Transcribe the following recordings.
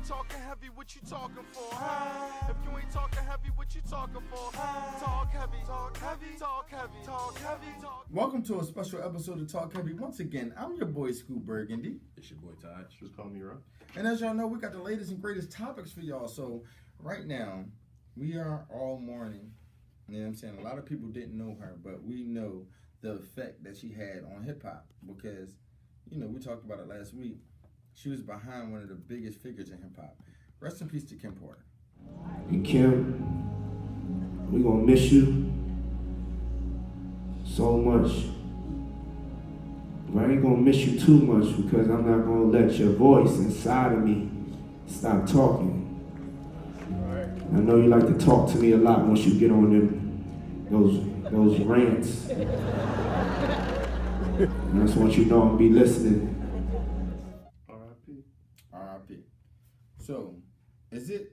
ain't talking heavy, what you talking for? If you ain't talking heavy, what you talking for? Talk heavy, talk heavy, talk heavy, talk heavy, talk. Welcome to a special episode of Talk Heavy. Once again, I'm your boy Scoop Burgundy. It's your boy Todd. Just call me Rob. And as y'all know, we got the latest and greatest topics for y'all. So right now, we are all mourning. You know what I'm saying? A lot of people didn't know her, but we know the effect that she had on hip hop because, you know, we talked about it last week. She was behind one of the biggest figures in hip hop. Rest in peace to Kim Porter. And Kim, we gonna miss you so much. But I ain't gonna miss you too much because I'm not gonna let your voice inside of me stop talking. I know you like to talk to me a lot once you get on those rants. And I just want you to know I'll be listening. R.I.P. R.I.P. So, is it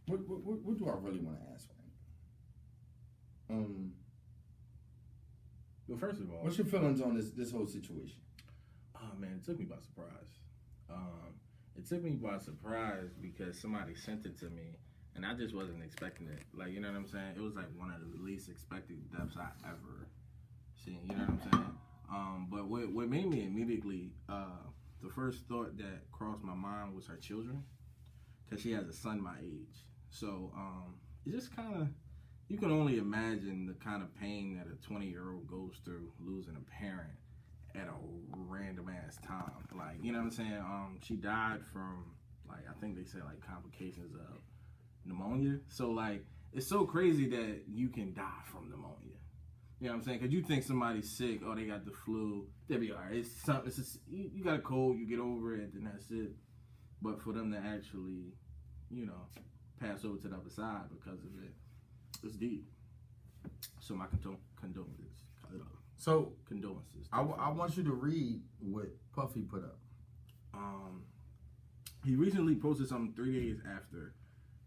what do I really want to ask right now? Well, first of all, What's your feelings on this whole situation? oh man, it took me by surprise. It took me by surprise because somebody sent it to me, and I just wasn't expecting it. Like, you know what I'm saying? It was like one of the least expected deaths I ever seen. You know what I'm saying? But what made me immediately, the first thought that crossed my mind was her children, because she has a son my age. So it just kind of, you can only imagine the kind of pain that a 20-year-old goes through losing a parent at a random ass time. Like, you know what I'm saying? She died from, like, I think they said like complications of pneumonia. So like, it's so crazy that you can die from pneumonia. You know what I'm saying? Because you think somebody's sick, oh, they got the flu, they'll be all right. It's something. It's just, you got a cold, you get over it, and that's it. But for them to actually, you know, pass over to the other side because of it, it's deep. So my condolences. So, Condolences. I want you to read what Puffy put up. He recently posted something 3 days after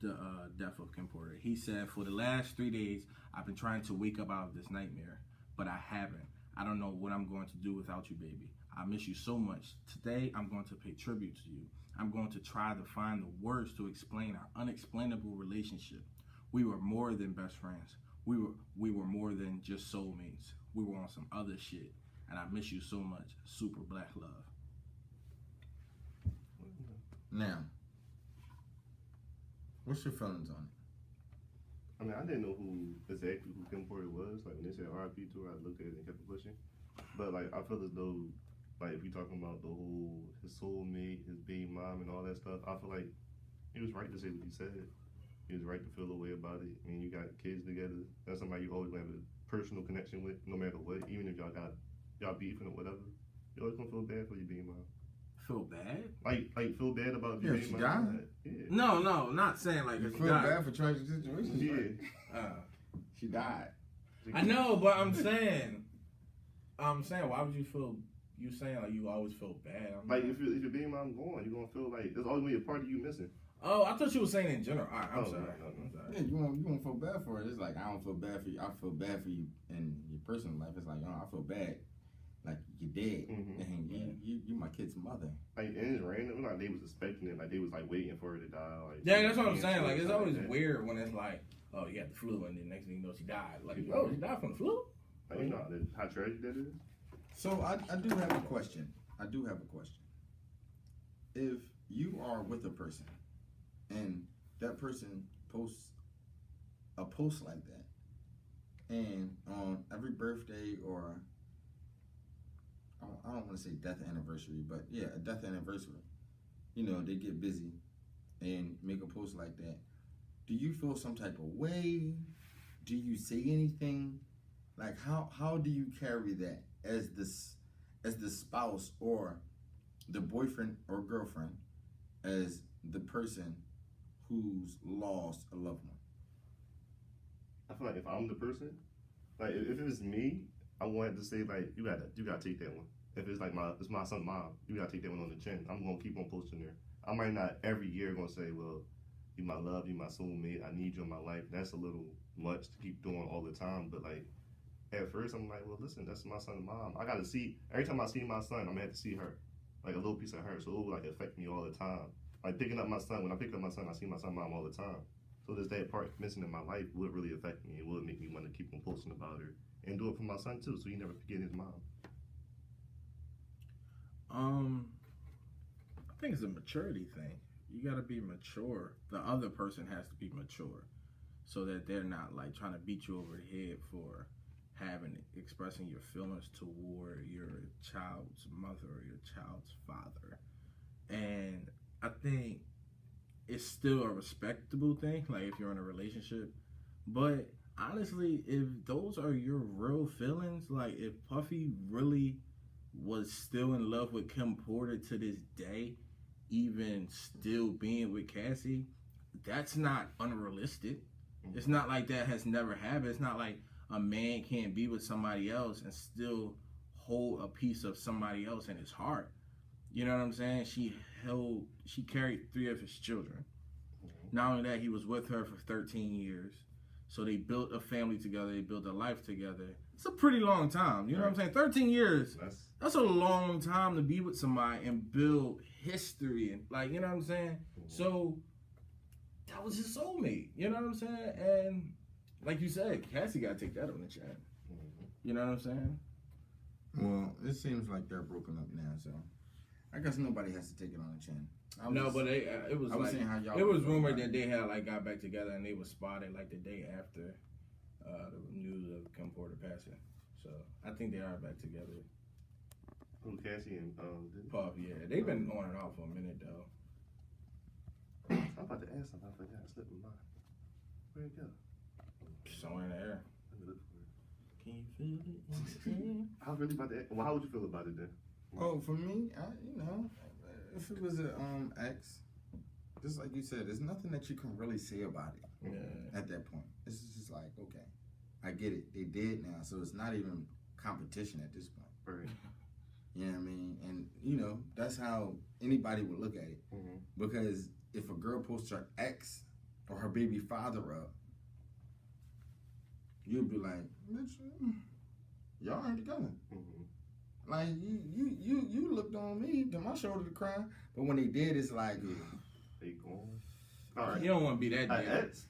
the death of Kim Porter. He said, "For the last 3 days, I've been trying to wake up out of this nightmare, but I haven't. I don't know what I'm going to do without you, baby. I miss you so much. Today, I'm going to pay tribute to you. I'm going to try to find the words to explain our unexplainable relationship. We were more than best friends. We were more than just soulmates. We were on some other shit, and I miss you so much. Super Black Love." Now, what's your feelings on it? I mean, I didn't know who Kim Porter was. Like, when they said R.I.P. to her, I looked at it and kept it pushing. But, like, I feel as though, like, if we talking about the whole, his soulmate, his baby mom, and all that stuff, I feel like he was right to say what he said. He was right to feel a way about it. I mean, you got kids together. That's somebody you always have a personal connection with, no matter what. Even if y'all beefing or whatever, you always gonna feel bad for your baby mom. Feel bad? Like feel bad about your baby she mom. died? Yeah. No, not saying like You she feel died. bad for tragic situations? Yeah. Right? She died. I know, but I'm saying, why would you feel? You saying like you always feel bad? Like if your baby mom's gone, you're gonna feel like there's always gonna be a part of you missing. Oh, I thought you were saying in general. All right, I'm sorry. No. I'm sorry. Yeah, you won't feel bad for it. It's like, I don't feel bad for you. I feel bad for you in your personal life. It's like, I feel bad. Like, you're dead. Mm-hmm. And you my kid's mother. Like, and it's random. Like, they was expecting it. Like, they was like waiting for her to die. Like, Yeah, that's what I'm saying. and Like, it's stuff always like that. weird when it's like, oh, you got the flu, and then next thing you know, she died. Like, oh, she died from the flu? Like, you know how tragic that is. So, I do have a question. If you are with a person and that person posts a post like that, and on every birthday or I don't want to say death anniversary, but yeah, a death anniversary, you know, they get busy and make a post like that, do you feel some type of way? Do you say anything? Like, how do you carry that as the spouse or the boyfriend or girlfriend, as the person who's lost a loved one? I feel like if I'm the person, like if it was me, I wanted to say like you gotta take that one. If it's like it's my son's mom, you gotta take that one on the chin. I'm gonna keep on posting there. I might not every year gonna say, well, you my love, you my soulmate, I need you in my life. That's a little much to keep doing all the time. But like at first I'm like, well, listen, that's my son's mom. I gotta see every time I see my son, I'm gonna have to see her. like a little piece of her, so it would like affect me all the time. Like picking up my son, when I pick up my son, I see my son mom all the time. So there's that part missing in my life would really affect me. It would make me want to keep on posting about her and do it for my son too, so he never forget his mom. I think it's a maturity thing. You gotta be mature. The other person has to be mature, so that they're not like trying to beat you over the head for expressing your feelings toward your child's mother or your child's father. And I think it's still a respectable thing, like if you're in a relationship. But honestly, if those are your real feelings, like if Puffy really was still in love with Kim Porter to this day, even still being with Cassie, that's not unrealistic. It's not like that has never happened. It's not like a man can't be with somebody else and still hold a piece of somebody else in his heart. You know what I'm saying? She carried 3 of his children. Not only that, he was with her for 13 years. So they built a family together. They built a life together. It's a pretty long time. You know what I'm saying? 13 years. That's a long time to be with somebody and build history. And like, you know what I'm saying? So that was his soulmate. You know what I'm saying? And like you said, Cassie got to take that on the chin. You know what I'm saying? Well, it seems like they're broken up now, so I guess nobody has to take it on the chin. It was like, it was rumored that they had like got back together and they were spotted like the day after the news of Kim Porter passing. So I think they are back together. Who, Cassie and Puff, yeah, they've been on and off for a minute though. I'm about to ask something. I forgot. It slipped my mind. Where'd it go? Somewhere in the air. Let me look for it. Can you feel it in the air? I was really about to ask. Well, how would you feel about it then? Oh, for me, if it was an ex, just like you said, there's nothing that you can really say about it at that point. It's just like, okay, I get it. They did now, so it's not even competition at this point. Right. You know what I mean? And, that's how anybody would look at it. Because if a girl posts her ex or her baby father up, you'd be like, bitch, y'all ain't together. Like, you looked on me, to my shoulder to cry. But when they did, it's like, they gone. All right. You don't want to be that dude. Ex?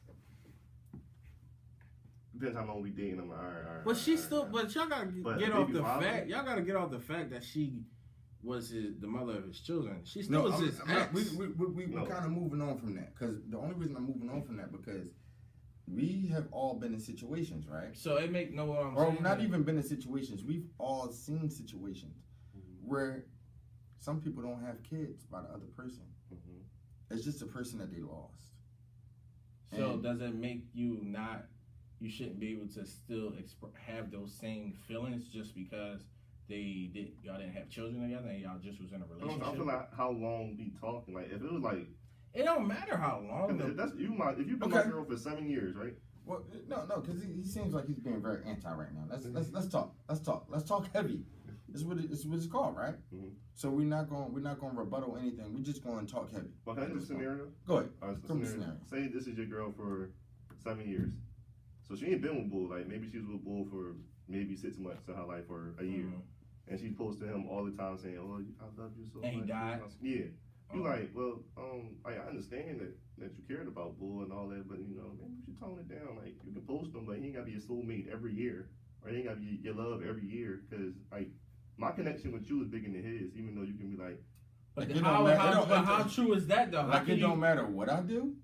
Depends how long we dating. I'm like, all right. But she still, but y'all gotta get off the fact. Y'all gotta get off the fact that she was the mother of his children. She still was his ex. We're kind of moving on from that. Because the only reason I'm moving on from that, because we have all been in situations, right? So it make no what I'm or saying. Not even been in situations. We've all seen situations where some people don't have kids by the other person. It's just a person that they lost. So does it make you not? You shouldn't be able to still have those same feelings just because y'all didn't have children together and y'all just was in a relationship. I feel like how long we talking. Like if it was like. It don't matter how long. If you've been my girl for 7 years, right? Well, no, because he seems like he's being very anti right now. Let's talk. Let's talk heavy. This is what it's called, right? So we're not going rebuttal anything. We're just going to talk heavy. Well, can I do a scenario? Go ahead. All right, scenario. Say this is your girl for 7 years. So she ain't been with Bull. Like maybe she was with Bull for maybe 6 months of her life or a year, and she posts to him all the time saying, "Oh, I love you so much." And he died. Yeah. You like, well, I understand that you cared about Bull and all that, but maybe you should tone it down. Like you can post him, but he ain't gotta be your soulmate every year, or he ain't gotta be your love every year. Cause like my connection with you is bigger than his, even though you can be like. But how true is that though? Like it don't matter what I do.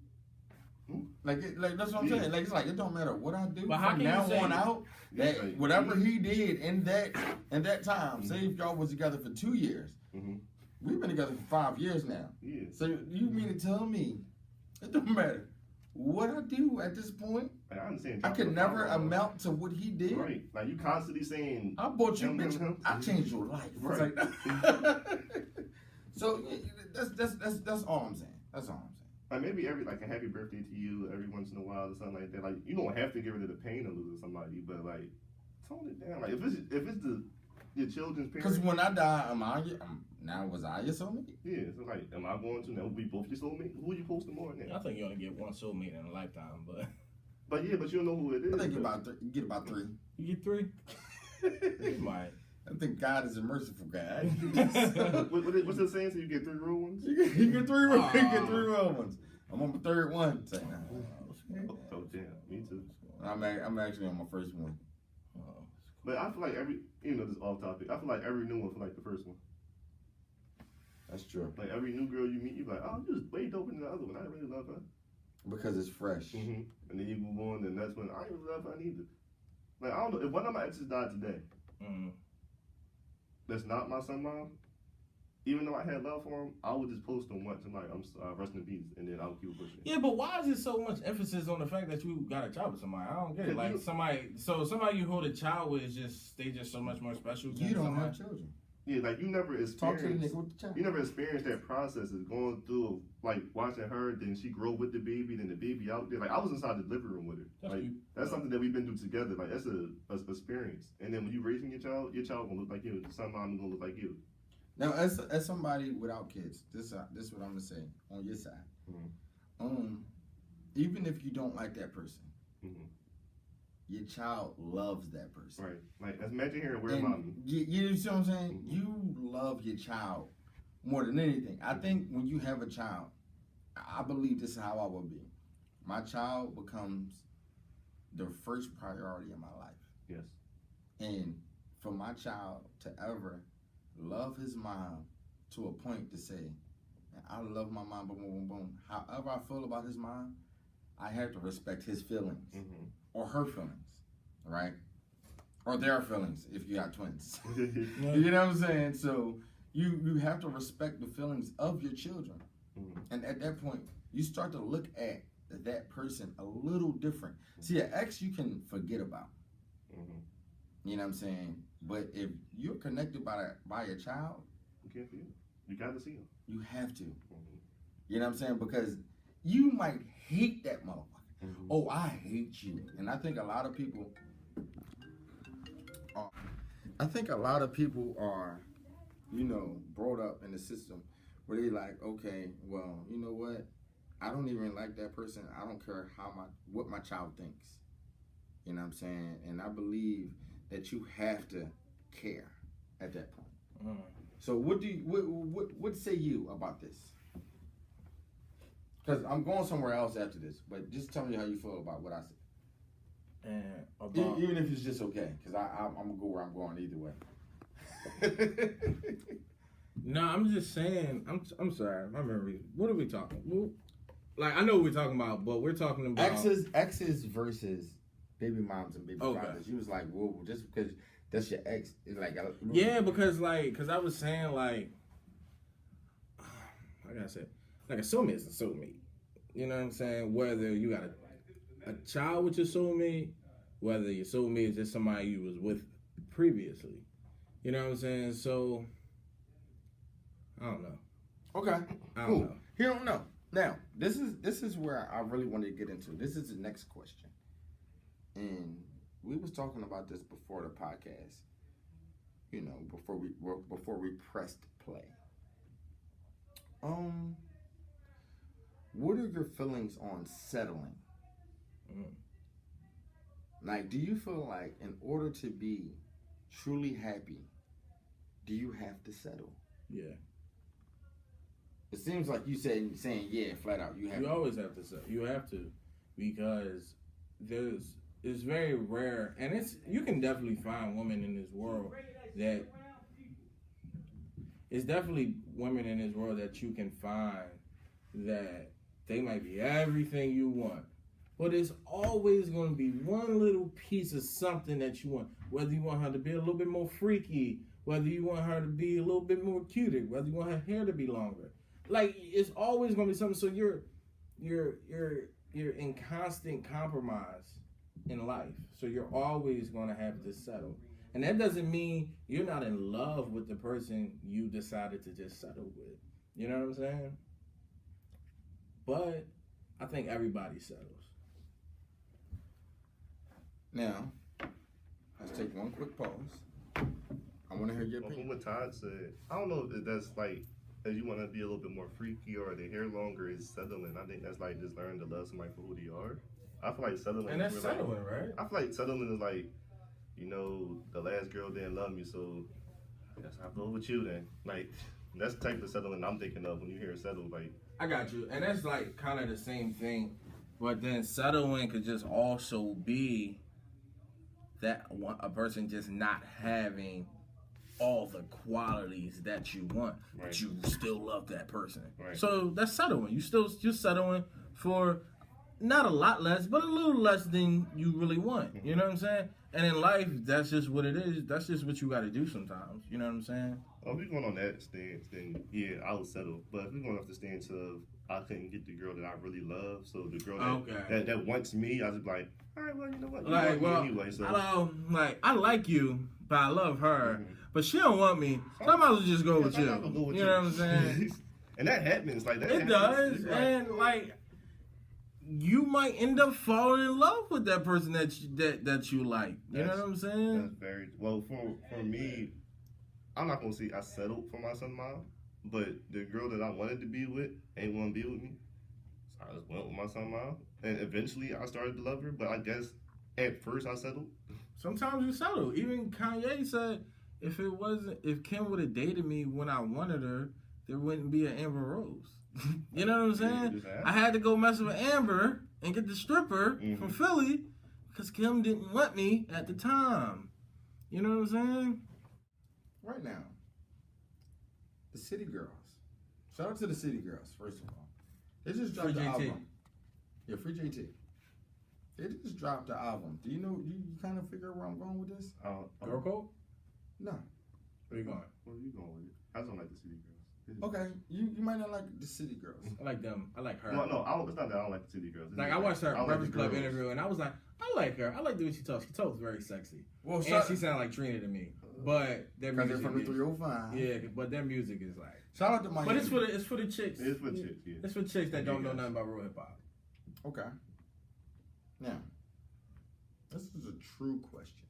Like that's what I'm saying. Like it's like it don't matter what I do. But how from can now you say on out, that whatever he did in that time, say if y'all was together for 2 years, we've been together for 5 years now. Yeah. So you mean to tell me it don't matter what I do at this point? Like, I understand. I could never amount to what he did. Right. Like you constantly saying, I bought you, bitch. I changed your life. Right. So that's all I'm saying. That's all I'm saying. Like maybe like a happy birthday to you every once in a while or something like that. Like you don't have to get rid of the pain of losing somebody, but like tone it down. Like if it's your children's parents. Because when I die, was I your soulmate? Yeah. So like, am I going to now? We both your soulmate. Who are you posting more now? I think you only get one soulmate in a lifetime, but. But you don't know who it is. I think you get about 3. You get 3. You might. I think God is a merciful God. What's the saying? So you get 3 real ones? You get 3 real, you get 3 real ones. I'm on my 3rd one. Say, Oh damn, me too. I'm actually on my 1st one. But I feel like this off topic. I feel like every new one feel like the first one. That's true. Like every new girl you meet, you like, oh, you just way doper than the other one. I really love her. Because it's fresh. Mm-hmm. And then you move on, and that's when I didn't really love her neither. Like I don't know if one of my exes died today. That's not my son, mom. Even though I had love for him, I would just post him once and like, I'm rest in peace, and then I would keep pushing. Yeah, but why is it so much emphasis on the fact that you got a child with somebody? I don't get it. Like somebody you hold a child with is just they just so much more special. You don't have children. Yeah, like you never experienced. Talk to the nigga with the child. You never experienced that process of going through, like watching her, then she grow with the baby, then the baby out there. Like I was inside the living room with her. That's something that we've been through together. Like that's a experience. And then when you raising your child gonna look like you. The son mom gonna look like you. Now, as somebody without kids, this is what I'm gonna say on your side. Mm-hmm. Even if you don't like that person, mm-hmm. your child loves that person. Right. Like imagine hearing where mommy. You see what I'm saying? Mm-hmm. You love your child more than anything. I think when you have a child, I believe this is how I will be. My child becomes the first priority in my life. Yes. And for my child to ever love his mom to a point to say, I love my mom, boom, boom, boom, boom. However I feel about his mom, I have to respect his feelings mm-hmm. or her feelings, right? Or their feelings if you got twins. You know what I'm saying? So you have to respect the feelings of your children. Mm-hmm. And at that point, you start to look at that person a little different. See, an ex you can forget about. Mm-hmm. You know what I'm saying? But if you're connected by your child, you can't forget. You got to see him. You have to. Mm-hmm. You know what I'm saying? Because you might hate that motherfucker. Mm-hmm. Oh, I hate you. And I think a lot of people are, brought up in the system where they like, okay, well, you know what? I don't even like that person. I don't care what my child thinks. You know what I'm saying? And I believe that you have to care at that point. So what say you about this? Because I'm going somewhere else after this, but just tell me how you feel about what I said. And about Even if it's just okay, because I'm gonna go where I'm going either way. No, I'm just saying. I'm sorry, my memory. What are we talking? Well, like I know what we're talking about, but we're talking about exes versus baby moms and baby fathers. You was like, well, just because that's your ex, it's like because I was saying like, I gotta say, like a soulmate is a soulmate. You know what I'm saying? Whether you got a child with your soulmate, whether your soulmate is just somebody you was with previously. You know what I'm saying? So I don't know. Okay. I don't know. You don't know. Now, this is where I really wanted to get into. This is the next question. And we was talking about this before the podcast. Before we pressed play. What are your feelings on settling? Like, do you feel like in order to be truly happy, do you have to settle? Yeah. It seems like you saying yeah, flat out. You always have to settle. You have to, because it's very rare, and you can definitely find women in this world that it's definitely women in this world that you can find that they might be everything you want. But it's always going to be one little piece of something that you want. Whether you want her to be a little bit more freaky, whether you want her to be a little bit more cuter, whether you want her hair to be longer. Like, it's always going to be something. So you're in constant compromise in life. So you're always going to have to settle. And that doesn't mean you're not in love with the person you decided to just settle with. You know what I'm saying? But I think everybody settles. Now, let's take one quick pause. I want to hear your opinion. From what Todd said, I don't know if that's like, if you want to be a little bit more freaky or the hair longer is settling. I think that's like just learning to love somebody for who they are. I feel like settling. And that's settling, right? I feel like settling is like you know, the last girl didn't love me, so I guess I'll go with you then. Like, that's the type of settling I'm thinking of when you hear settle. Like, I got you, and that's like kind of the same thing, but then settling could just also be that a person just not having all the qualities that you want, right. but you still love that person. Right. So that's settling. You're settling for not a lot less, but a little less than you really want. You know what I'm saying? And in life, that's just what it is. That's just what you got to do sometimes. You know what I'm saying? Well, if we're going on that stance, then yeah, I would settle. But if we're going off the stance of I couldn't get the girl that I really love, so the girl that wants me, I was like, all right, well, you know what? You like, want well, me anyway, so. I like you, but I love her, but she don't want me, so I might as well just go with you. You know what I'm saying? And that happens, like that. It does, and like you might end up falling in love with that person that you like. You know what I'm saying? That's very well for me. I'm not gonna say I settled for my son mom, but the girl that I wanted to be with ain't want to be with me. So I just went with my son mom, and eventually I started to love her. But I guess at first I settled. Sometimes you settle. Even Kanye said, if Kim would have dated me when I wanted her, there wouldn't be an Amber Rose. You know what I'm saying? I had to go mess with Amber and get the stripper from Philly because Kim didn't want me at the time. You know what I'm saying? Right now, the City Girls. Shout out to the City Girls, first of all. They just dropped the album. Yeah, Free JT. They just dropped the album. Do you know, you kind of figure where I'm going with this? Girl Code? No. Where you going? Where you going with it? I just don't like the City Girls. Okay, you might not like the City Girls. I like them. I like her. No, it's not that I don't like the City Girls. Like, I watched her Breakfast Club interview, and I was like, I like her. I like the way she talks. She talks very sexy. Well, and she sounded like Trina to me. But their music from the 305. Yeah, but their music is like. Shout out to Miami. But it's for the chicks. It's for chicks, yeah. It's for chicks that don't know nothing about real hip hop. Okay. Now, this is a true question.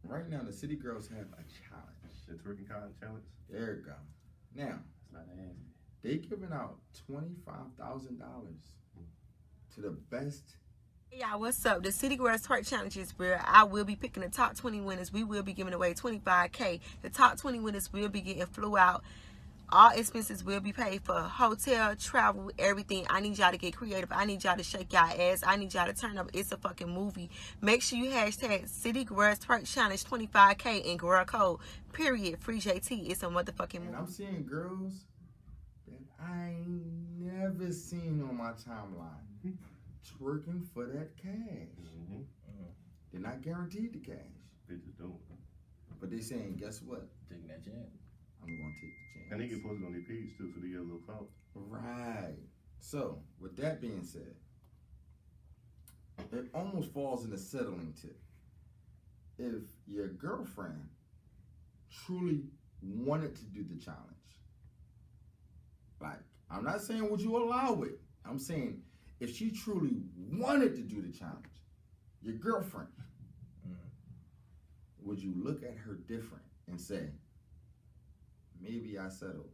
Right now, the City Girls have a challenge. The twerking challenge? There you go. Now, it's not an answer. They giving out $25,000 to the best. Y'all, what's up? The City Girls Twerk Challenge is where I will be picking the top 20 winners. We will be giving away $25K. The top 20 winners will be getting flew out. All expenses will be paid for hotel, travel, everything. I need y'all to get creative. I need y'all to shake y'all ass. I need y'all to turn up. It's a fucking movie. Make sure you hashtag City Girls Twerk Challenge 25K and girl code, period, Free JT. It's a motherfucking movie. And I'm seeing girls that I ain't never seen on my timeline twerking for that cash. They're not guaranteed the cash. They just don't. But they saying, guess what? Taking that chance. I'm going to take the chance. And they get posted on their page too, so they get a little clout. Right. So, with that being said, it almost falls in the settling tip. If your girlfriend truly wanted to do the challenge, like, I'm not saying would you allow it. I'm saying if she truly wanted to do the challenge, your girlfriend, would you look at her different and say, maybe I settled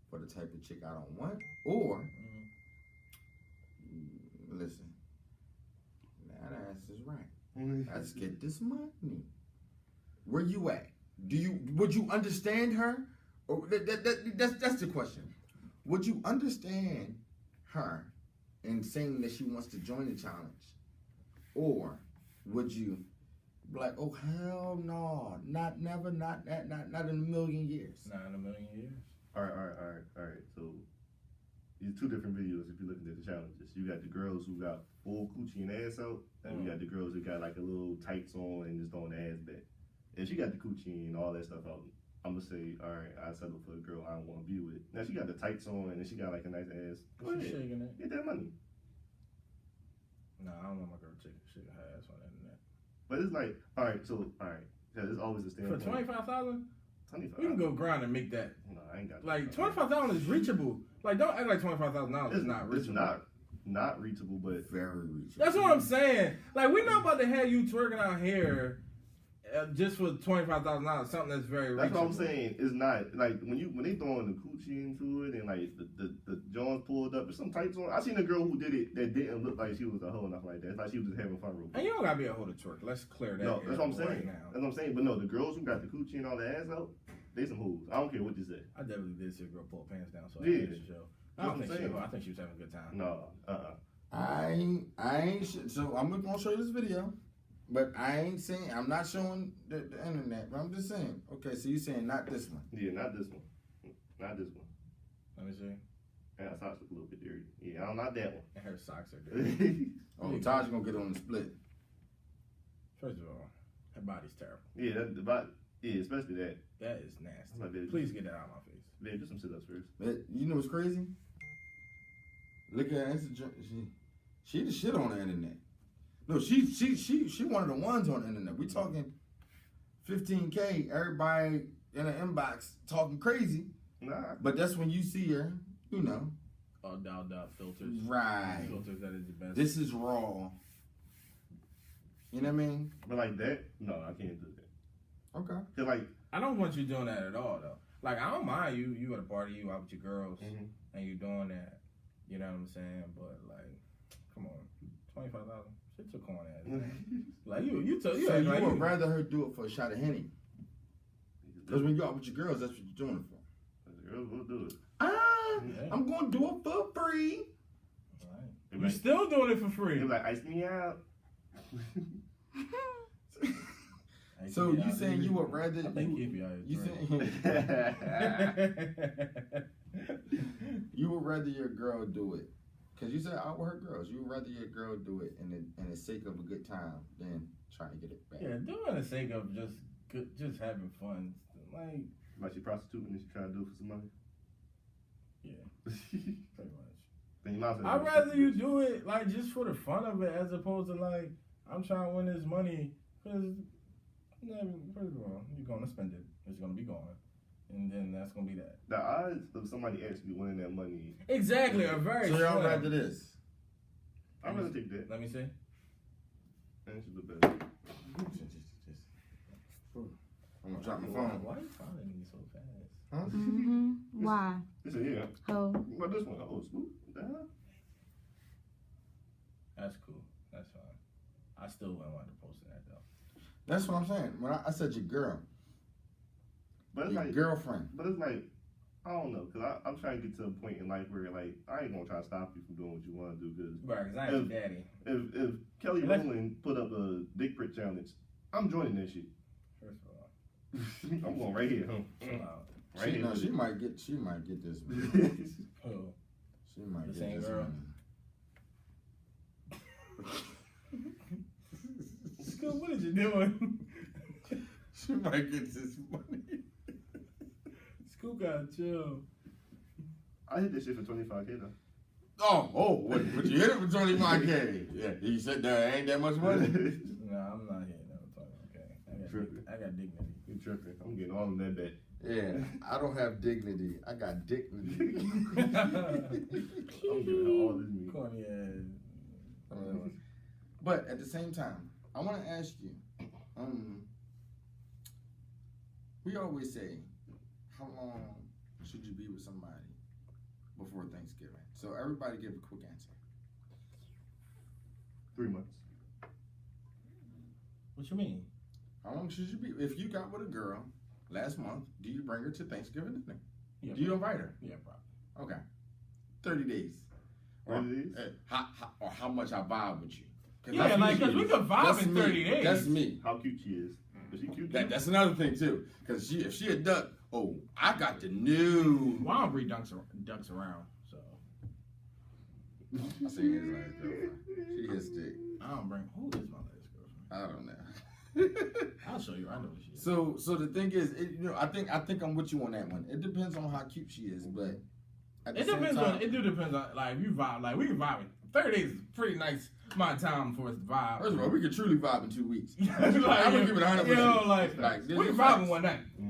for the type of chick I don't want? Or, listen, that ass is right. Let's get this money. Where you at? Would you understand her? Or that's the question. Would you understand her in saying that she wants to join the challenge? Or would you be like, oh hell no, not in a million years. Not in a million years. All right. So these two different videos. If you're looking at the challenges, you got the girls who got full coochie and ass out, and you got the girls who got like a little tights on and just throwing the ass back. If she got the coochie and all that stuff out, I'm gonna say, all right, I settle for a girl I don't want to be with. Now she got the tights on and then she got like a nice ass. Go ahead, shaking it. Get that money. No, I don't want my girl shaking her ass on the internet. But it's like, all right, because it's always a standpoint. For 25,000, 25. we can go grind and make that. No, I ain't got like 25,000 is reachable. Like, don't act like $25,000 is not reachable. It's not reachable, but very reachable. That's what I'm saying. Like, we're not about to have you twerking out here just for $25,000, something that's very. That's what I'm reachable. saying. It's not like when they throwing the coochie into it and like the Jones pulled up. There's some tights on. I seen a girl who did it that didn't look like she was a hoe enough like that. It's like she was just having fun real quick. And you don't gotta be a hoe to twerk. Let's clear that. No, that's what I'm saying. Right now. That's what I'm saying. But no, the girls who got the coochie and all the ass out, they some hoes. I don't care what you say. I definitely did see a girl pull her pants down, so Yeah. I think show. I don't think she. I think she was having a good time. No, I ain't. So I'm gonna show you this video, but I ain't saying. I'm not showing the internet. But I'm just saying. Okay, so you saying not this one? Yeah, not this one. Not this one. Let me see. Yeah, her socks look a little bit dirty. Yeah, I don't like that And her socks are dirty. one. Oh, Taj gonna get on the split. First of all, her body's terrible. Yeah, especially that. That is nasty. My baby. Please get that out of my face. Man, do some sit-ups first. But you know what's crazy? Look at her Instagram. She the shit on the internet. No, she one of the ones on the internet. We talking 15K. Everybody in the inbox talking crazy. Nah. But that's when you see her. You know. All dialed up filters. Right. Filters that is the best. This is raw. You know what I mean? But like that, no, I can't do that. Okay. Cause like, I don't want you doing that at all, though. Like, I don't mind you at a party, you out with your girls, and you doing that. You know what I'm saying? But like, come on, $25. Shit your corn ass. Man. Like you So act you like would rather her do it for a shot of Henny? Because when you out with your girls, that's what you're doing it for. the girls will do it. Yeah. I'm gonna do it for free. Right. They You like, still doing it for free. they like ice me out. So you saying you would rather I think keep you out you of saying you would rather your girl do it? Cause you said out with her girls. You would rather your girl do it in the sake of a good time than trying to get it back. Yeah, doing the sake of just having fun. Like she prostituting and she trying to do it for some money. yeah, pretty much. Then you might as well I'd rather you do it like just for the fun of it, as opposed to like I'm trying to win this money. Because first of all, you're gonna spend it. It's gonna be gone, and then that's gonna be that. The odds of somebody actually winning that money. Exactly, are very. So y'all slim. rather this? I'd rather take that. Let me see. And she look better. I'm gonna drop my phone. Why are you following me so fast? Huh? Mm-hmm. Why? He said, yeah. Oh. What this one? Oh, Scoop. That's cool. That's fine. I still wouldn't want to post that though. That's what I'm saying. When I said your girl, But it's your like, girlfriend. but it's like, I don't know, cause I'm trying to get to a point in life where like I ain't gonna try to stop you from doing what you want to do. Cause Right, because I ain't your daddy. if Kelly Rowland put up a dick prick challenge, I'm joining that shit. First of all, I'm going right here, huh? chill out. Right here. She might get this. Oh, She might The get same this girl? money. Scoop, what is you doing? She might get this money. Scoop gotta chill. I hit that shit for 25K though. But you hit it for 25K. Yeah, you said that ain't that much money. Nah, I'm not here. Never talking. Okay, I got dignity. You tripping? I'm getting all of that back. Yeah, I don't have dignity. I got dignity. I'm giving her all this meat. Corny ass. But at the same time, I want to ask you. We always say, how long should you be with somebody before Thanksgiving? So everybody give a quick answer. 3 months. What you mean? How long should you be? If you got with a girl last month, do you bring her to Thanksgiving dinner? Yeah, Do you invite her? Yeah, probably. Okay. 30 days. 30 days? Or how much I vibe with you. Yeah, like, because we could vibe That's in me. 30 days. That's me. How cute she is. Is she cute? That's another thing, too. Because if she a duck, I got the new. Well, I don't breed ducks around, so. I seen his last girlfriend. She his dick. I don't bring. Who is my last girlfriend? I don't know. I'll show you. I know what she is. So the thing is, I think I'm with you on that one. It depends on how cute she is, but at the It same depends time, on. It do depends on. Like, if you vibe. Like, we can vibe. 30 days is pretty nice amount of time for us to vibe. First of all, we could truly vibe in 2 weeks. like, I'm gonna give it 100%. You know, like this we is can vibe facts. in one night. No,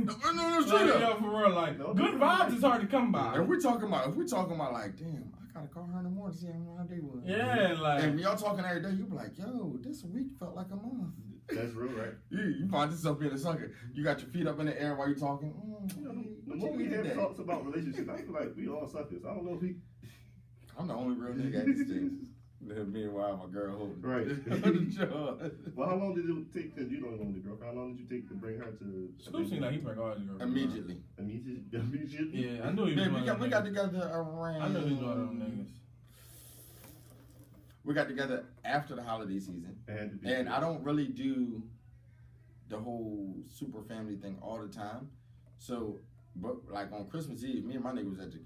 Like, straight you up. know, for real, like good vibes is hard to come by. If we're talking about like, damn, I gotta call her in the morning to see how day was. Yeah, like And y'all talking every day, you be like, yo, this week felt like a month. That's real, right? You find yourself being a sucker. You got your feet up in the air while you're talking. The more we have talks about relationships, I feel like we all suckers. I don't know if we. I'm the only real nigga at this stage. Meanwhile, my girl holding Right. the jaw. Well, how long did it take? Because you don't even own the girlfriend. How long did you take to bring her to? Scoop seemed like he bring all his girlfriends. Immediately. Immediately. Yeah, I knew he was Yeah, one of we them got niggas. together around. I knew he was one of them niggas. We got together after the holiday season. It had to be. And I don't really do the whole super family thing all the time. So, but like on Christmas Eve, me and my nigga was at the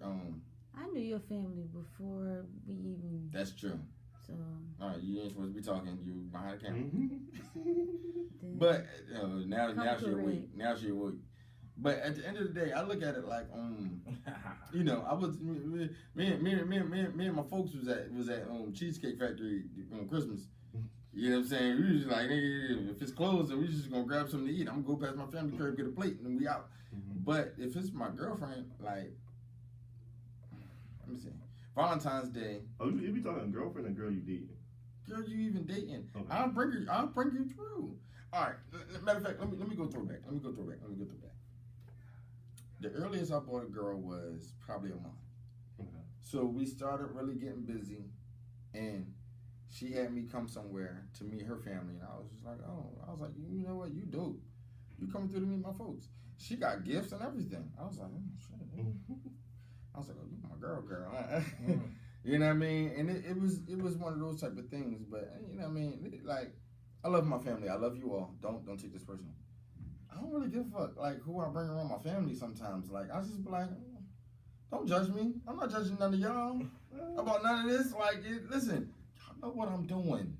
I knew your family before we even. That's true. So. All right, you ain't supposed to be talking. You behind the camera. then- But now she correct. awake. Now she awake. But at the end of the day, I look at it like you know, I was me and my folks was at Cheesecake Factory on Christmas. You know what I'm saying? We was just like, nigga, if it's closed, then we just gonna grab something to eat. I'm gonna go past my family crib, get a plate, and then we out. But if it's my girlfriend, like, let me see, Valentine's Day. Oh, you be talking girlfriend or girl you dating? Girl, you even dating? Okay. I'll bring you through. All right. Matter of fact, let me go through back. The earliest I bought a girl was probably a month. Okay. So we started really getting busy, and she had me come somewhere to meet her family, and I was just like, you know what, you dope. You coming through to meet my folks. She got gifts and everything. I was like, oh, shit. I was like, oh, you my girl. You know what I mean? And it was one of those type of things. But you know what I mean? Like, I love my family. I love you all. Don't take this personal. I don't really give a fuck like who I bring around my family sometimes. Like, I just be like, don't judge me. I'm not judging none of y'all about none of this. Like, listen, y'all know what I'm doing.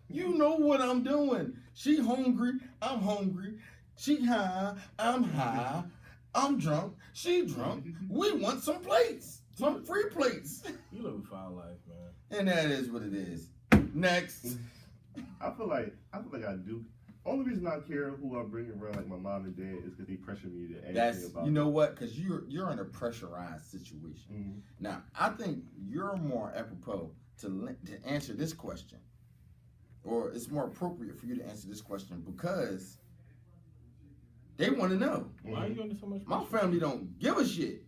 You know what I'm doing. She hungry, I'm hungry. She high, I'm high. I'm drunk, she drunk. We want some plates, some free plates. You live a foul life, man. And that is what it is. Next. I feel like I do. Only reason I care who I bring around, like my mom and dad, is because they pressure me to ask me about. You know what? Because you're in a pressurized situation. Now, I think you're more apropos to answer this question, or it's more appropriate for you to answer this question because they want to know. Why are you under so much My pressure? family don't give a shit.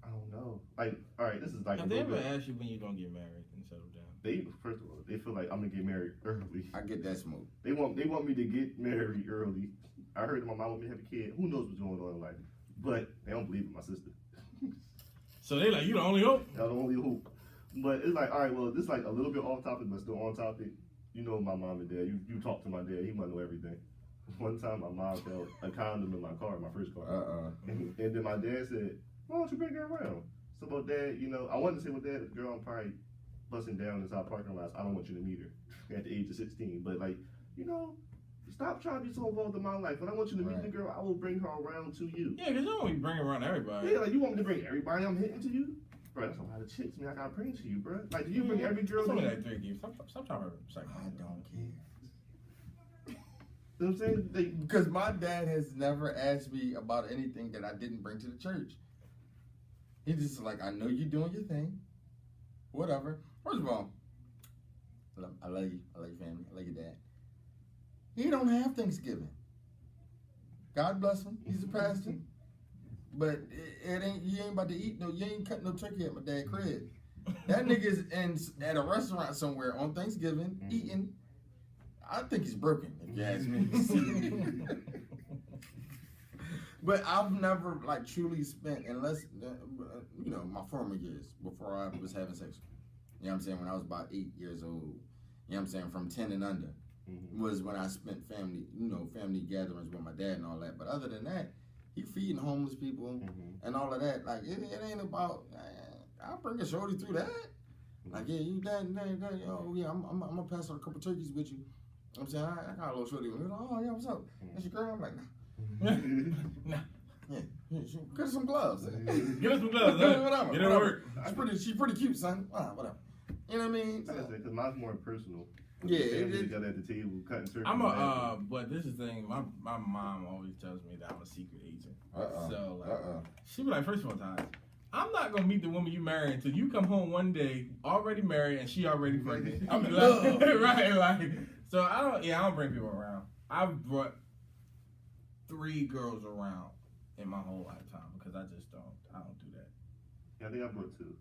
I don't know. Like, all right, this is like. Have they ever asked you when you're gonna get married and settle down? They first of all, they feel like I'm gonna get married early. I get that smoke. They want me to get married early. I heard that my mom want me to have a kid. Who knows what's going on in life? But they don't believe in my sister. So they like, you the only hope? That's the only hope. But it's like, all right, well, this is like a little bit off topic, but still on topic. You know my mom and dad. You talk to my dad. He might know everything. One time my mom found a condom in my car, my first car. And then my dad said, why don't you bring her around? So, but dad, you know, I wanted to say, well, dad, the girl I'm probably busting down inside parking lots, I don't want you to meet her at the age of 16. But like, you know, stop trying to be so involved in my life. When I want you to meet the girl, I will bring her around to you. Yeah, because you don't be bringing around everybody. Yeah, like you want me to bring everybody I'm hitting to you? Bro, that's a lot of chicks, man. I gotta bring to you, bro. Like, do you bring every girl? It's only to like 3 gifts. Stop trying to psych. I don't care. You know what I'm saying? Because my dad has never asked me about anything that I didn't bring to the church. He's just like, I know you're doing your thing. Whatever. First of all, I love you. I love your family. I love your dad. He don't have Thanksgiving. God bless him. He's a pastor. But it ain't, you ain't about to eat no, you ain't cutting no turkey at my dad's crib. That nigga's at a restaurant somewhere on Thanksgiving eating. I think he's broken, if you ask me. But I've never like truly spent, unless you know, my former years before I was having sex. You know what I'm saying? When I was about 8 years old. You know what I'm saying? From 10 and under was when I spent family gatherings with my dad and all that. But other than that, he feeding homeless people and all of that. Like it ain't about. I'll bring a shorty through that. Like yeah, you dad. Oh yeah, I'm gonna pass on a couple turkeys with you. I'm saying I got a little shorty. Like, oh yeah, what's up? That's your girl. I'm like nah. Yeah, get her some gloves. Get us some gloves. Huh? Whatever. Get it to work. She's pretty cute, son. Whatever. You know what I mean? Because mine's more personal. Yeah, family together at the table, cutting turkey. But this is the thing. My mom always tells me that I'm a secret agent. So like, she be like, first of all, times, I'm not gonna meet the woman you marry until you come home one day already married and she already pregnant. I'm in love, right? Like, so I don't bring people around. I've brought 3 girls around in my whole lifetime because I don't do that. Yeah, I think I brought two.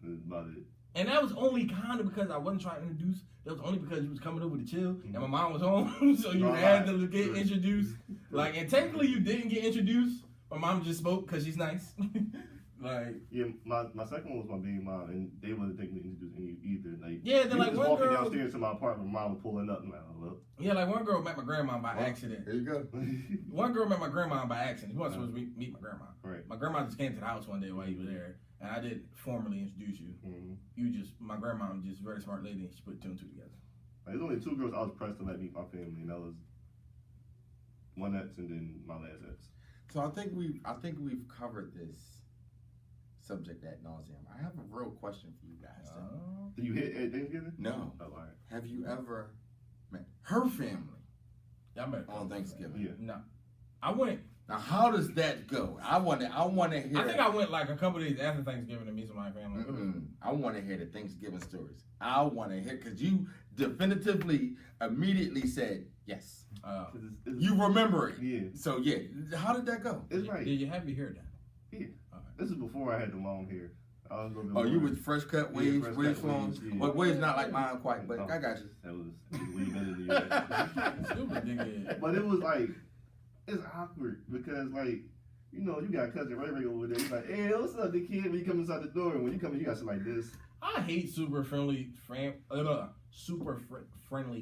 That's about it. And that was only kind of because I wasn't trying to introduce. That was only because you was coming over to chill and my mom was home, so you had to get introduced. Like, and technically you didn't get introduced. My mom just spoke because she's nice. Like, yeah, my second one was my baby mom, and they wasn't thinking to introduce any either. Like, yeah, then like just one walking girl downstairs to my apartment, my mom was pulling up, and I'm like, oh, well. Yeah, like one girl met my grandma by accident. There you go. One girl met my grandma by accident. He wasn't supposed to meet my grandma. Right. My grandma just came to the house one day while he was there, and I didn't formally introduce you. Mm-hmm. My grandma was just a very smart lady, and she put 2 and 2 together. Like, there's only 2 girls I was pressed to let meet my family, and that was one ex and then my last ex. So I think we've covered this subject ad nauseum. I have a real question for you guys. Did you hit at Thanksgiving? No. Oh, all right. Have you ever met her family I met on Thanksgiving? Yeah. No, I went. Now, how does that go? I want to hear. I think I went like a couple days after Thanksgiving to meet some of my family. I want to hear the Thanksgiving stories. I want to hear because you definitively immediately said yes. You remember it. Yeah. So yeah, how did that go? It's right. Did you have your hair done? Yeah. This is before I had the long hair. I was Oh, you was fresh cut waves, waves flowing. Yeah. Well, waves not like mine quite, but I got you. That was way better than yours. Stupid dickhead. But it was like, it's awkward because like, you know, you got cousin Ray Ray over there. He's like, hey, what's up, the kid? When you come inside the door, and when you come in, you got shit like this. I hate super friendly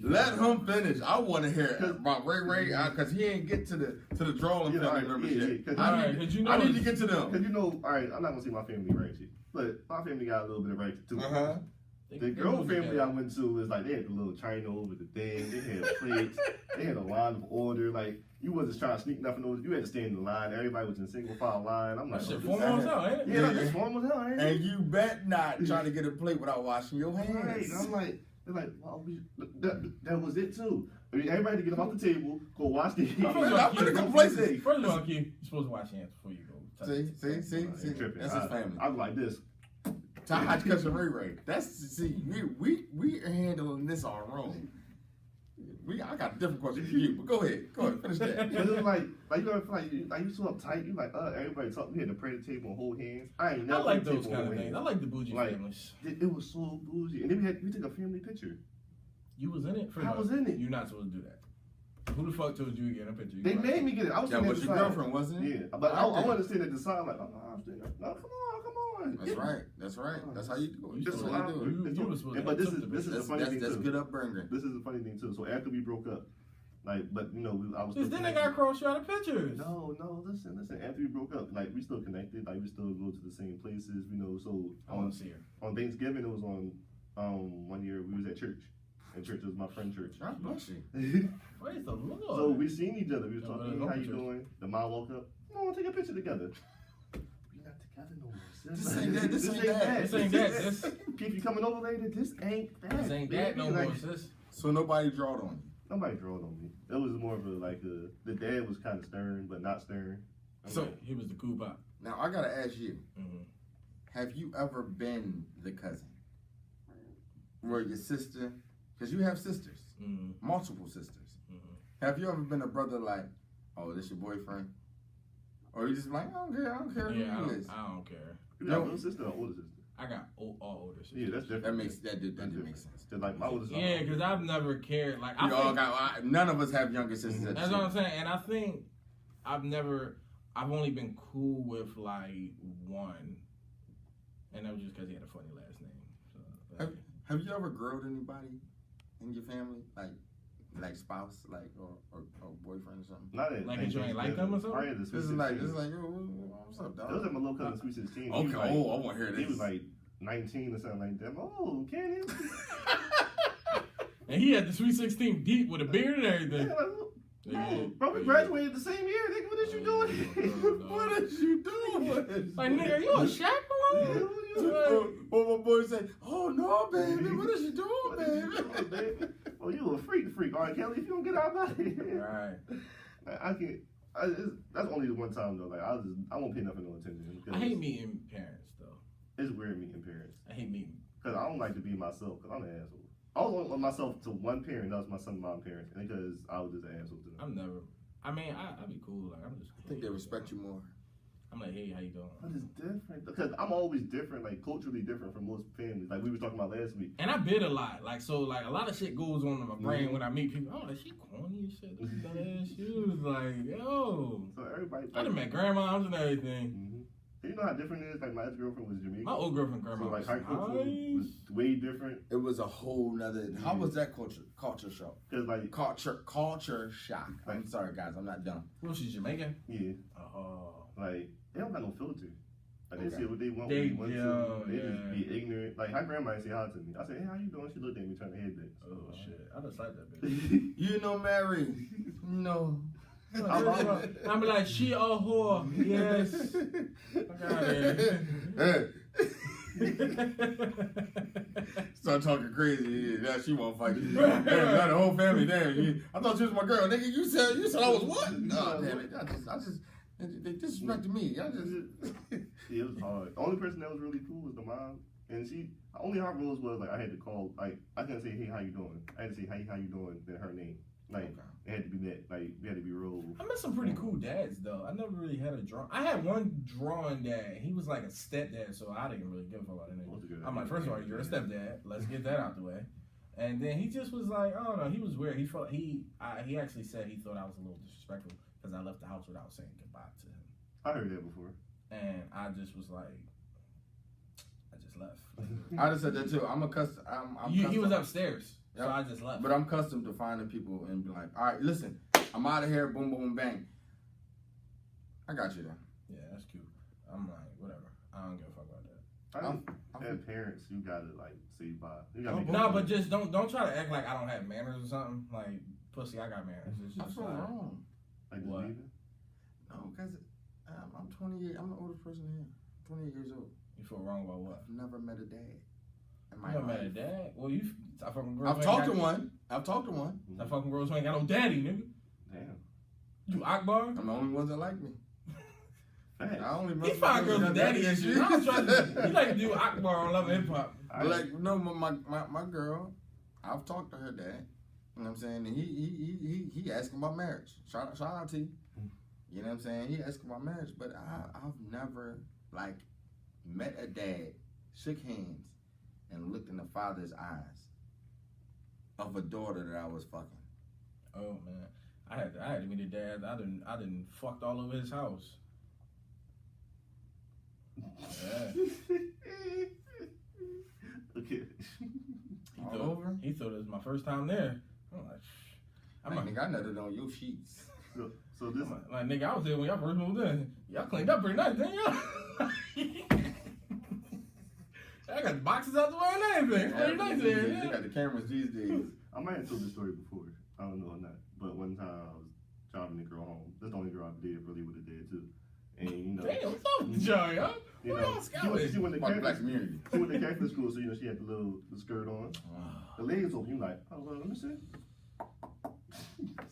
Let him finish. I want to hear about Ray Ray because he ain't get to the drawing family members yet. I need to get to them. Because you know, all right, I'm not gonna say my family ratchet, but my family got a little bit of ratchet too. The girl family I went to was like they had the little china over the thing. They had plates. They had a line of order. Like you wasn't trying to sneak nothing over. You had to stand in the line. Everybody was in single file line. I'm like, that shit formal as hell, ain't it? Yeah, that's formal as hell, ain't it? And you bet not trying to get a plate without washing your hands. Right. And I'm like, they're like, well, that was it too. I mean, everybody had to get off the table, go wash their hands. I'm gonna go places. First of all, Q, you're supposed to wash your hands before you go. See. That's his family. I'm like this. Hot cousin Ray Ray. We are handling this all wrong. I got a different question for you, but go ahead, finish that. But it was like you ever feel like you so uptight. You like everybody talk. We had to pray at the table and hold hands. I ain't never. I like those kind of things. I like the bougie families. It was so bougie, and then we took a family picture. You was in it. I was in it. You're not supposed to do that. Who the fuck told you to get in a picture? They made me get it. I was that was your girlfriend, wasn't it? Yeah, but I wanted to sit at the side like, oh, I'm staying there. No, come on. That's right. That's how you do it. That's how what you do it. You was supposed to. But this is the funny thing too. That's good upbringing. This is the funny thing too. So after we broke up, like, but you know, I was. Just then they got cross out of pictures. No, listen. After we broke up, like we still connected. Like we still go to the same places. You know, so I want to see her. On Thanksgiving, it was on 1 year we was at church. And church was my friend church. God bless you. Praise the Lord. So we seen each other. We was talking, how you doing? The mom woke up. Come on, take a picture together. We not together no more. This ain't that. This ain't that. Keep you coming over later. This ain't that. This ain't that no more, sis. So nobody drawed on you. Nobody drawed on me. It was more of the dad was kind of stern, but not stern. So he was the cool pop. Now I gotta ask you, have you ever been the cousin where your sister, because you have sisters, multiple sisters. Have you ever been a brother like, oh, this your boyfriend? Or you just like, I don't care Yeah, who it is. I don't care. You got a little sister or older sister? I got all older sisters. Yeah, that's different. That did make sense. Just like my older sister. Yeah, because I've never cared. Like none of us have younger sisters. That's what I'm saying. And I think I've only been cool with like one. And that was just because he had a funny last name. So, have you ever grilled anybody in your family? Like spouse, like or boyfriend or something? Not at like you ain't like them or something? This is like, what's up, dog? It was at my little cousin Sweet 16. Okay, I want to hear this. He was like 19 or something like that. Oh, Canyon. And he had the Sweet 16 deep with a beard and everything. Bro, we graduated the same year. Nigga, what is you doing? What is you doing? Like, nigga, you a chaperone? Well, my boy said, oh no, baby, what is you doing, baby? Oh, you a freak. All right, Kelly, if you don't get out of here. Right. I can't. That's only the one time though. Like I won't pay nothing no attention. I hate meeting parents though. It's weird meeting parents. I hate meeting. Cause I don't like to be myself. Cause I'm an asshole. I was only with myself to one parent. That was my son and mom parents, and because I was just an asshole to them. I'm never. I mean, I'd be cool. Like I'm just. I think they respect you more. I'm like, hey, how you doing? But it's different because I'm always different, like culturally different from most families. Like we were talking about last week. And I bid a lot, like so, like a lot of shit goes on in my brain when I meet people. I'm like, she corny as shit. This dumbass shoes, like, yo. So everybody. I done met grandmoms and everything. Mm-hmm. You know how different it is? Like my ex-girlfriend was Jamaican. My old girlfriend grandma So like was her culture was nice. way different. It was a whole nother. How was that culture shock? Cause like Culture shock. I'm sorry, guys. I'm not dumb. Well, she's Jamaican. yeah, like they don't got no filter. Like they say what they want. They just be ignorant. Like her grandma ain't say hi to me. I said, hey, how you doing? She looked at me trying to head back. Oh shit, I just like that bitch. You know Mary? No. I'm like, she a whore. Yes. Start talking crazy. Now she won't fight you. Damn, now the whole family. Damn, I thought she was my girl. Nigga, you said I was what? No, damn it. I just they disrespected me. I just. Yeah, it was hard. The only person that was really cool was the mom, and she. Only her rules was like I had to call. Like I couldn't say, hey, how you doing? I had to say, hey, how you doing? Then her name. Like it had to be that. Like we had to be real. I met some pretty cool dads though. I never really had a draw. I had one drawing dad. He was like a stepdad, so I didn't really give a fuck about it. I'm like, first of all, you're a stepdad. Let's get that out the way. And then he just was like, I don't know. He was weird. He actually said he thought I was a little disrespectful because I left the house without saying goodbye to him. I heard that before. And I just was like, I just left. I just said that too. I'm accustomed. He was upstairs. Yep. So I just left. But I'm accustomed to finding people and be like, all right, listen, I'm out of here, boom, boom, bang. I got you then. Yeah, that's cute. I'm like, whatever. I don't give a fuck about that. I have parents you gotta like say bye. No, but just don't try to act like I don't have manners or something. Like, pussy, I got manners. It's That's just so wrong. Like what? No, because I'm 28. I'm the oldest person here. 28 years old. You feel wrong about what? I've never met a dad. You never met a dad? Well, I fucking girls. I've talked to one. I've talked to one. I fucking girls who ain't got no daddy, nigga. Damn. You Akbar? I'm the only ones that like me. I only He find girls with daddy issues. I was trying to. He like to do Akbar on Love and Hip Hop. Like no, my girl. I've talked to her dad. You know what I'm saying? And he asking about marriage. Shout out to you. You know what I'm saying? He asking about marriage, but I've never like met a dad, shook hands, and looked in the father's eyes of a daughter that I was fucking. Oh man, I had to meet a dad. I didn't fucked all over his house. Yeah. Okay. He thought it was my first time there. I'm like, nigga, I nutted on your sheets. So this like nigga, I was there when y'all first moved in. Y'all cleaned up pretty nice, didn't y'all? I got the boxes out the way and everything. Pretty nice there. They got the cameras these days. I might have told this story before. I don't know or not. But one time I was driving the girl home. That's the only girl I did really with a dad too. And you know, damn, what's up with y'all, yo? You know, she went to black community. She went to Catholic school, so you know she had the skirt on. The legs open. You like, oh well, let me see.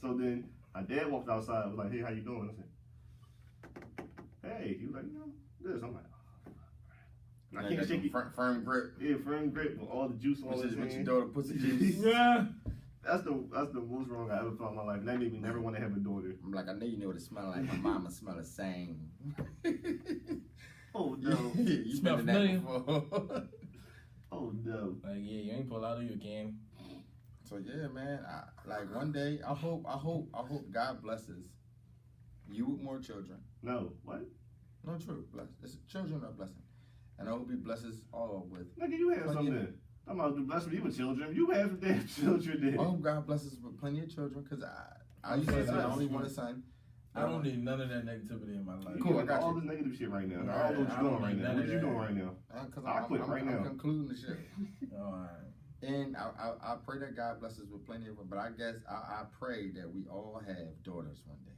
So then my dad walked outside. Was like, hey, how you doing? I said, hey. He was like, you know, this. I'm like, oh. I can't shake it. Firm grip. Yeah, firm grip with all the juice on his With your hand. daughter pussy juice. Yeah. That's the most wrong I ever felt in my life. And that made me never want to have a daughter. I'm like, I know you know what it smell like. My mama smell the same. Oh no. You Smell been in that familiar? before. Oh no. Like yeah, you ain't pull out of your can. So yeah, man. Like one day, I hope God blesses you with more children. No. What? No, true. Children are a blessing, and I hope He blesses all with. Nigga, you have something. I'm about to bless me with children. You have some damn children there. I hope God blesses us with plenty of children, because I used to say I only want a son. I don't need none of that negativity in my life. Cool, I got all you. this negative shit right now. Right, I don't know what I you're don't doing right need now. none What of you that. doing right now? Because I'll quit right now. I'm concluding the shit. All right. And I pray that God blesses with plenty of them. But I guess I pray that we all have daughters one day.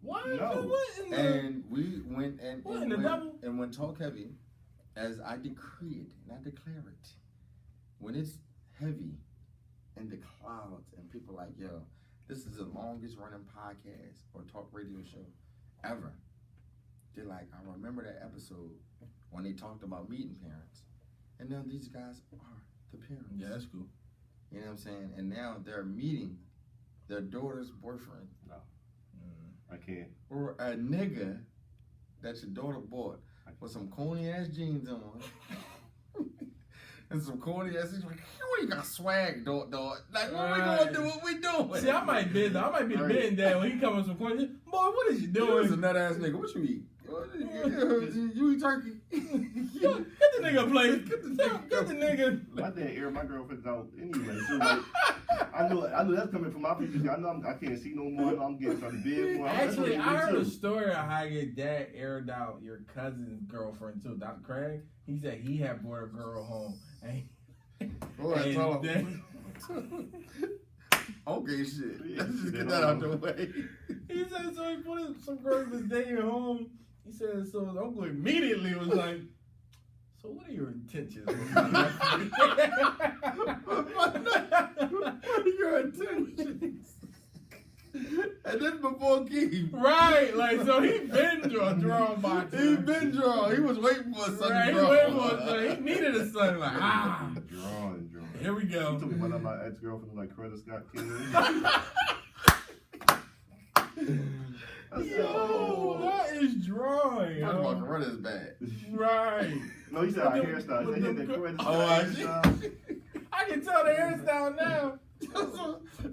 What? No. What in the... And we went and What in the devil? And when Talk Heavy, as I decree it and I declare it, when it's heavy in the clouds and people like, yo, this is the longest running podcast or talk radio show ever. They're like, I remember that episode when they talked about meeting parents. And now these guys are the parents. Yeah, that's cool. You know what I'm saying? And now they're meeting their daughter's boyfriend. No. I can't. Or a nigga that your daughter bought with some corny ass jeans on. And some corny ass jeans. Like, you ain't got swag, dog. Like, what we gonna do? What we doing? See, I might be the big dad when he comes with some corny. Boy, what is you doing? He's a nut ass nigga. What you eat? You eat turkey? Get the nigga a plate. Get the nigga. My dad aired my girlfriends out anyway. So like, I knew that's coming from my future. I know I can't see no more. I know I'm getting some big more. Actually, I heard a story of how your dad aired out your cousin's girlfriend too. Dr. Craig, he said he had brought a girl home. Okay, shit. Let's just get that out the way. He said so. He put some girl was dating home. He said so. His uncle immediately was like, "So what are your intentions?" What are your intentions? And this before Keith. Right, like, so he been drawn by. He been drawn. He was waiting for a son right, to draw. He waiting for a son. He needed a son. Like, Drawn. Here we go. He took me one of my ex-girlfriends like Coretta Scott King. Yo, that is drawing. First of all, Coretta is bad. Right. No, he said our hairstyle. He said he had that Coretta Oh, I Scott see. I can tell the hairstyle now.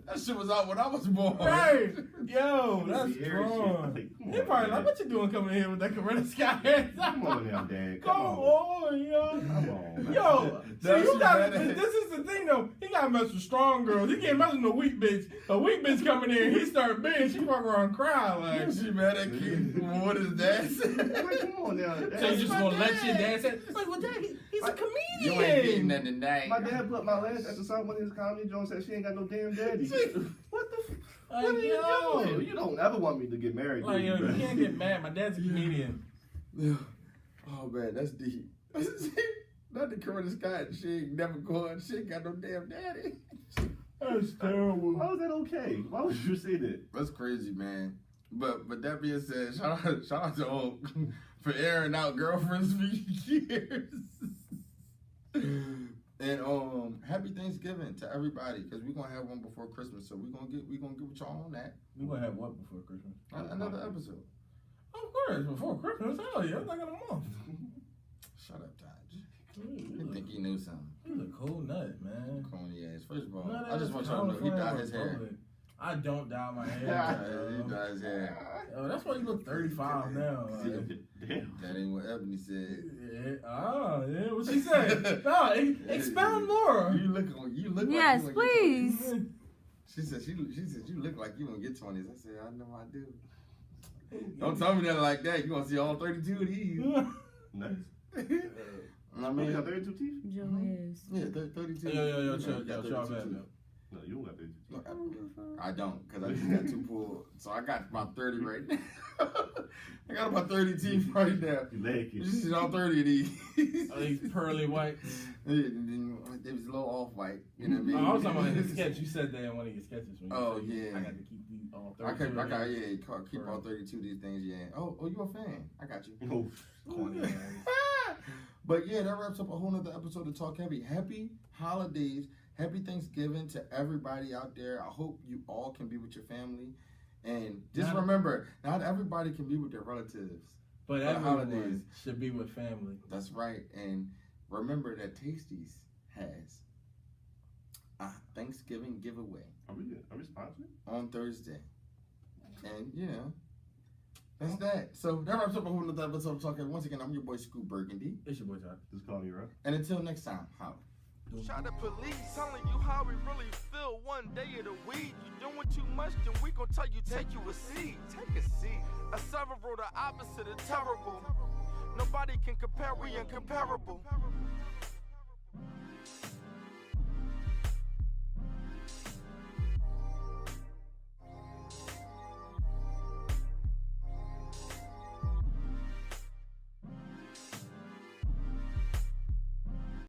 That shit was out when I was born. Right. Yo, He that's was the air strong. shit. He probably like, what you doing coming in here with that Coretta Scott hairstyle? Come on now, Dad. Come on, yo. Come on, man. Yo, see, That's you got bad. this is the thing though. He gotta mess with strong girls. He can't mess with no weak bitch. A weak bitch coming in, he start bitching, she fuck around crying like. She mad at Keith. What is that? Wait, come on now. So you just my gonna let dad. your dad say, like, well, dad, he's a comedian. You ain't getting nothing tonight. My dad put my last episode when his comedy Jones said she ain't got no damn daddy. What the? Like, What are you yo. doing? You don't ever want me to get married. Like, do yo, you, you can't get mad. My dad's a comedian. Oh man, that's deep. Not the Coretta Scott. She ain't never going. She ain't got no damn daddy. That's terrible. Why was that okay? Why would you say that? That's crazy, man. But that being said, shout out to Oak for airing out girlfriends for years. And happy Thanksgiving to everybody, because we're gonna have one before Christmas, so we're gonna get with y'all on that. We gonna have what before Christmas? Another episode. Of course, before Christmas. Hell yeah, it's like in a month. Shut up, Taj. You think he knew something? He's a cool nut, man. Corny ass. First of all, No, I just want y'all to know he dyed his hair. I don't dye my He hair. dyed his hair. Yo, that's why you look 35 now. Like. Damn. That ain't what Ebony said. Yeah, what she said? No, expound more. You look like Yes, you in your please. 20s. She said you look like you in your 20s. I said I know I do. Don't tell me nothing like that. You gonna see all 32 of these. Nice. I You mean, got 32 teeth? Joe is. yeah, 32. Yo, chill, You got chill, 32 man. too. No, you don't got 32 teeth. I don't, because I just got 2 pulled. So I got about 30 right now. I got about 30 teeth right now. You leg You it. see all 30 of these. Oh, these pearly white. They was a little off white. You know what I mean? Oh, I was talking about his sketch. You said that in one of your sketches. When you Oh, said, yeah. I got to keep these all 32. Keep all 32 of these things, yeah. Oh, you a fan. I got you. Oh, Corny ass. But yeah, that wraps up a whole nother episode of Talk Heavy. Happy holidays. Happy Thanksgiving to everybody out there. I hope you all can be with your family. And just remember, not everybody can be with their relatives. But the everyone holidays. should be with family. That's right. And remember that Tasties has a Thanksgiving giveaway are we sponsored? on Thursday. And, you know, that's that. So that wraps up a whole nother episode of Talk Heavy. Once again, I'm your boy, Scoop Burgundy. It's your boy, Todd. Just call me, right? And until next time, holla. Shout the police telling you how we really feel one day of the week. You doing too much, then we gon' tell you take you a seat. Take a seat. A several, the opposite of terrible. Nobody can compare, we incomparable.